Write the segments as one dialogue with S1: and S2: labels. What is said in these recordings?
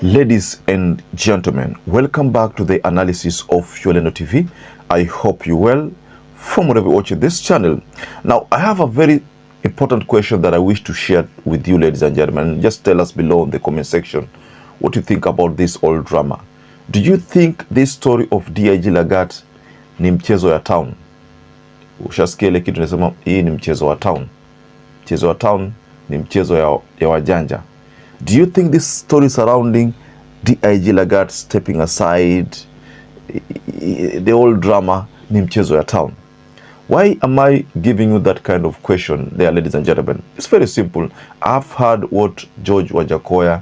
S1: Ladies and gentlemen, welcome back to the analysis of YOLENO TV. I hope you well from wherever you're watching this channel. Now, I have a very important question that I wish to share with you, ladies and gentlemen. Just tell us below in the comment section what you think about this whole drama. Do you think this story of DIG Lagat ni mchezo ya town? Ushasikia ile kitu nasema hii ni mchezo wa town. Mchezo wa town ni mchezo ya wajanja. Do you think this story surrounding DIG Lagat stepping aside, the whole drama, ni mchezo ya town? Why am I giving you that kind of question there, ladies and gentlemen? It's very simple. I've heard what George Wajakoya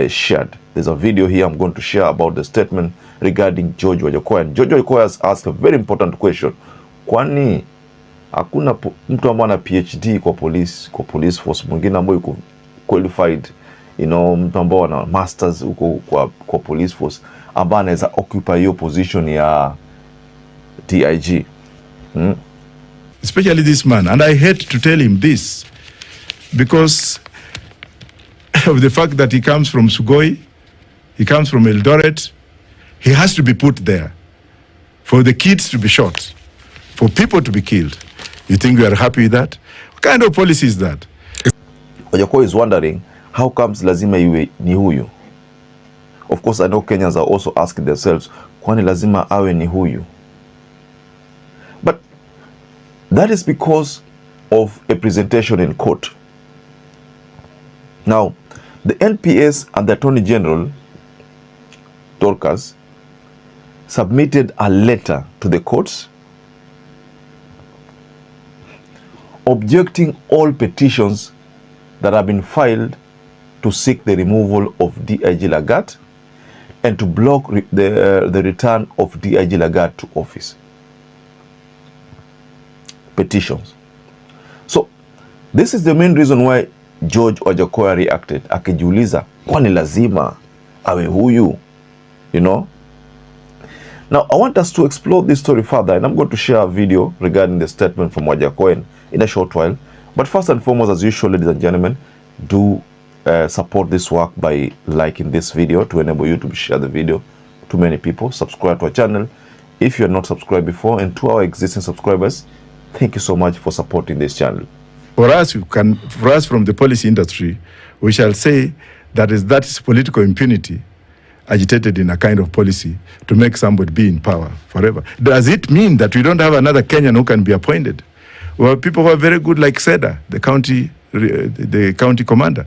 S1: shared. There's a video here I'm going to share about the statement regarding George Wajakoya. And George Wajakoya has asked a very important question. Kwani hakuna mtu ambaye ana PhD kwa police force mwingine ambaye yuko qualified, mtu ambao ana masters huko kwa police force ambaye anaweza occupy hiyo position ya DIG?
S2: Especially this man, and I hate to tell him this because of the fact that he comes from Sugoi, he comes from Eldoret. He has to be put there for the kids to be shot, for people to be killed. You think we are happy with that? What kind of policy is that?
S1: Wajakoya is wondering, how comes lazima iwe ni huyu? Of course, I know Kenyans are also asking themselves, kwani lazima awe ni huyu? But that is because of a presentation in court. Now, the NPS and the Attorney General, Dorcas, submitted a letter to the courts objecting all petitions that have been filed to seek the removal of DIG Lagat and to block the return of DIG Lagat to office. Petitions. So, this is the main reason why George Wajakoya reacted. Akijiuliza, kwani lazima awe huyu? Now, I want us to explore this story further, and I'm going to share a video regarding the statement from Wajakoya in a short while. But first and foremost, as usual, ladies and gentlemen, do support this work by liking this video to enable you to share the video to many people. Subscribe to our channel if you're not subscribed before, and to our existing subscribers, thank you so much for supporting this channel.
S2: For us from the policy industry, we shall say that is political impunity agitated in a kind of policy to make somebody be in power forever. Does it mean that we don't have another Kenyan who can be appointed? Well, people who are very good, like Seda, the county commander.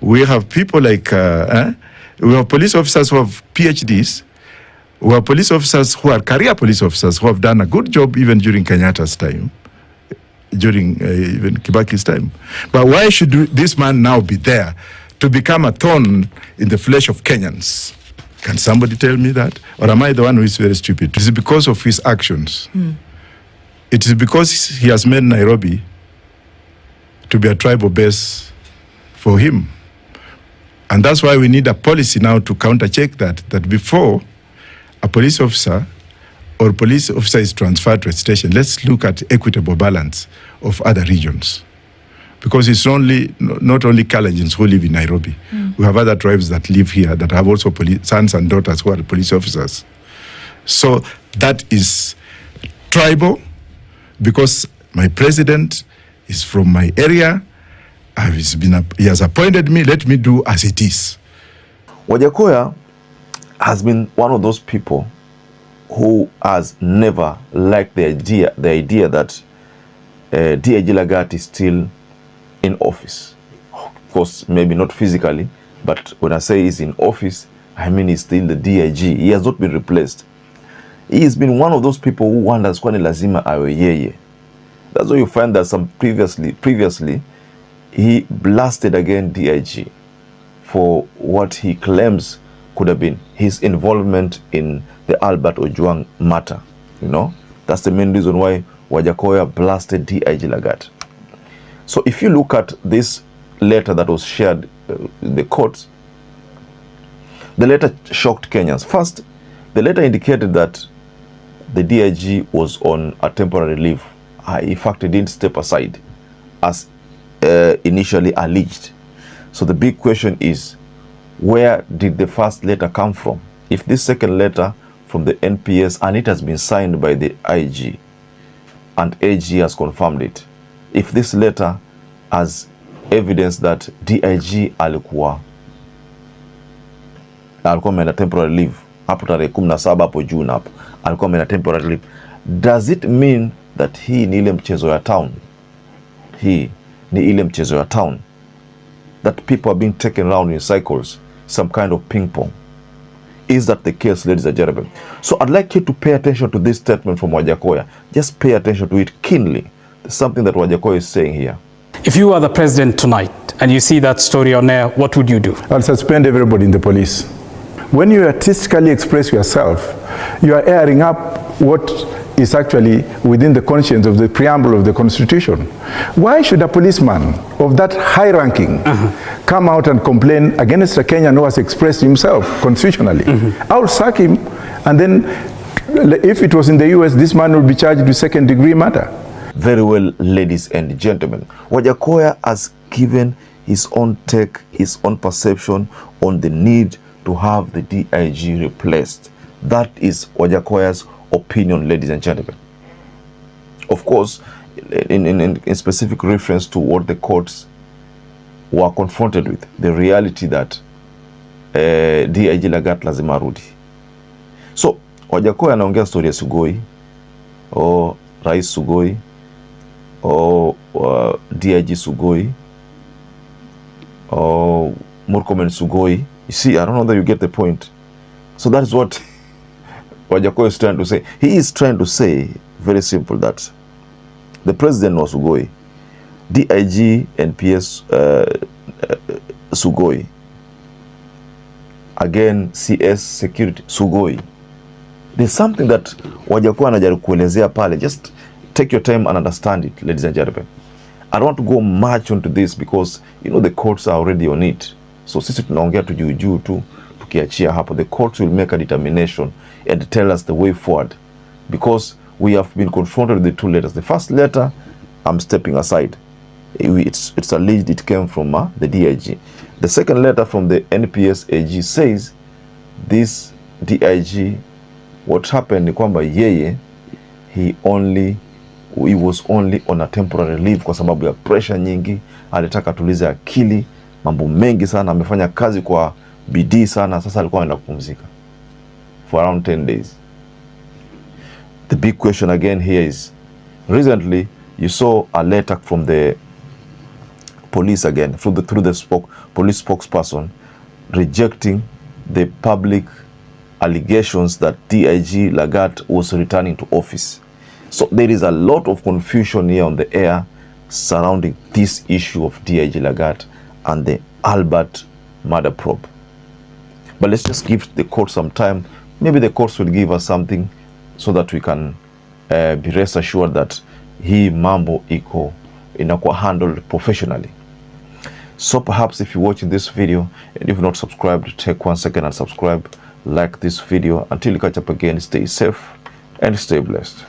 S2: We have people like, we have police officers who have PhDs. We have police officers who are career police officers who have done a good job even during Kenyatta's time, during even Kibaki's time. But why should this man now be there to become a thorn in the flesh of Kenyans? Can somebody tell me that? Or am I the one who is very stupid? It is because of his actions. It is because he has made Nairobi to be a tribal base for him. And that's why we need a policy now to countercheck that before a police officer or police officer is transferred to a station, let's look at equitable balance of other regions. Because it's not only Kalenjins who live in Nairobi. We have other tribes that live here that have also sons and daughters who are police officers. So that is tribal, because my president is from my area. He has appointed me. Let me do as it is.
S1: Wajakoya has been one of those people who has never liked the idea that DIG Lagat is still in office. Of course, maybe not physically, but when I say he's in office, I mean he's still the DIG. He has not been replaced. He has been one of those people who wonders kwani lazima awe yeye. That's why you find that some previously he blasted again DIG for what he claims could have been his involvement in the Albert Ojuang matter. That's the main reason why Wajakoya blasted DIG Lagat. So if you look at this letter that was shared in the courts, the letter shocked Kenyans. First, the letter indicated that the DIG was on a temporary leave. In fact, he didn't step aside as initially alleged. So the big question is, where did the first letter come from? If this second letter from the NPS and it has been signed by the IG and AG has confirmed it, if this letter has evidence that DIG alikuwa ameenda temporary leave hapo tarehe 17 hapo June hapo alikuwa ameenda temporary leave, does it mean that hii ni ile mchezo ya town? Hii ni ile mchezo ya town that people are being taken around in cycles, some kind of ping pong? Is that the case, ladies and gentlemen? So I'd like you to pay attention to this statement from Wajakoya. Just pay attention to it keenly. There's something that Wajakoya is saying here.
S3: If you are the president tonight and you see that story on air, what would you do?
S2: I'll suspend everybody in the police. When you artistically express yourself, you are airing up what is actually within the conscience of the preamble of the Constitution. Why should a policeman of that high ranking come out and complain against a Kenyan who has expressed himself constitutionally? I'll sack him, and then if it was in the US, this man would be charged with second-degree murder.
S1: Very well, ladies and gentlemen. Wajakoya has given his own take, his own perception on the need to have the DIG replaced. That is Wajakoya's opinion, ladies and gentlemen. Of course, in specific reference to what the courts were confronted with, the reality that DIG Lagat lazima rudi. So Wajakoya anaongea story ya Sugoi o Rais Sugoi o DIG Sugoi o Murkomen Sugoi. You see, I don't know that you get the point. So that is what Wajakoya is trying to say. He is trying to say, very simple, that the president was Sugoi, DIG and PS Sugoi, again CS security Sugoi. There's something that Wajakoya anajaribu kuelezea pale. Just take your time and understand it, ladies and gentlemen. I don't want to go much into this because you know the courts are already on it. So sisi tunaongea tu juu tu tukiachia hapo. The courts will make a determination and tell us the way forward, because we have been confronted with the two letters. The first letter, I'm stepping aside. It's alleged it came from the DIG. The second letter from the NPS AG says this DIG, what happened ni kwamba yeye he was only on a temporary leave kwa sababu ya pressure nyingi, alitaka tulize akili, mambo mengi sana, amefanya kazi kwa bidii sana, sasa alikuwa anaenda kupumzika for around 10 days. The big question again here is, recently you saw a letter from the police again, through the police spokesperson, rejecting the public allegations that DIG Lagat was returning to office. So there is a lot of confusion here on the air surrounding this issue of DIG Lagat and the Albert murder probe. But let's just give the court some time. Maybe the courts will give us something so that we can be rest assured that hii mambo iko inakuwa handled professionally. So perhaps if you're watching this video and you've not subscribed, take 1 second and subscribe, like this video. Until you catch up again, stay safe and stay blessed.